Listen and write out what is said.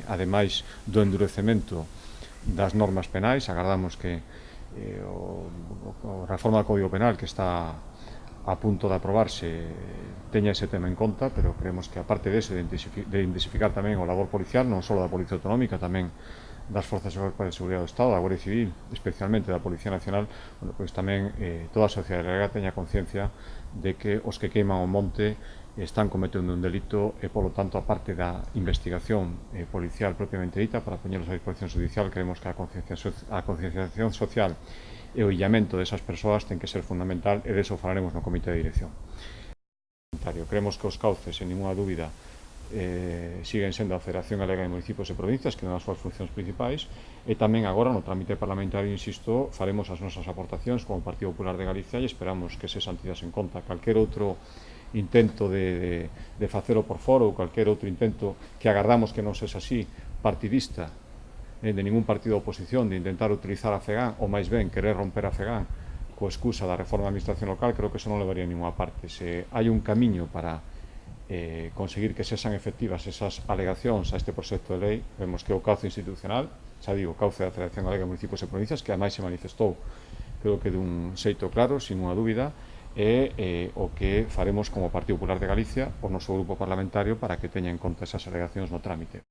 Ademais do endurecemento das normas penais, agardamos que a reforma do Código Penal que está a punto de aprobarse teña ese tema en conta, pero creemos que aparte de intensificar tamén o labor policial, non só da Policía Autonómica, tamén das Forzas de Seguridade do Estado, da Guardia Civil, especialmente da Policía Nacional, bueno, pois tamén toda a sociedade galega teña conciencia de que os que queiman o monte están cometendo un delito e, polo tanto, a parte da investigación policial propiamente dita, para poñelos a disposición judicial, creemos que a concienciación social e o illamento desas persoas ten que ser fundamental e deso falaremos no Comité de Dirección. Creemos que os cauces, sen ninguna dúbida, siguen sendo a Federación Galega de Municipios e Provincias, que é unha das súas funcións principais, e tamén agora no trámite parlamentario, insisto, faremos as nosas aportacións como Partido Popular de Galicia e esperamos que se tidas en conta. Calquer outro intento de facelo por foro ou calquer outro intento que agardamos que non sexa así, partidista, de ningún partido de oposición, de intentar utilizar a FEGAN ou máis ben querer romper a FEGAN coa excusa da reforma da administración local, creo que eso non levaría a ninguna parte. Se hai un camiño para conseguir que sexan efectivas esas alegacións a este proxecto de lei, vemos que o cauce institucional, xa digo, o cauce da Federación Galega de Municipios e Provincias, que ademais se manifestou, creo que dun xeito claro, sin unha dúbida, e o que faremos como Partido Popular de Galicia, o noso grupo parlamentario, para que teña en conta esas alegacións no trámite.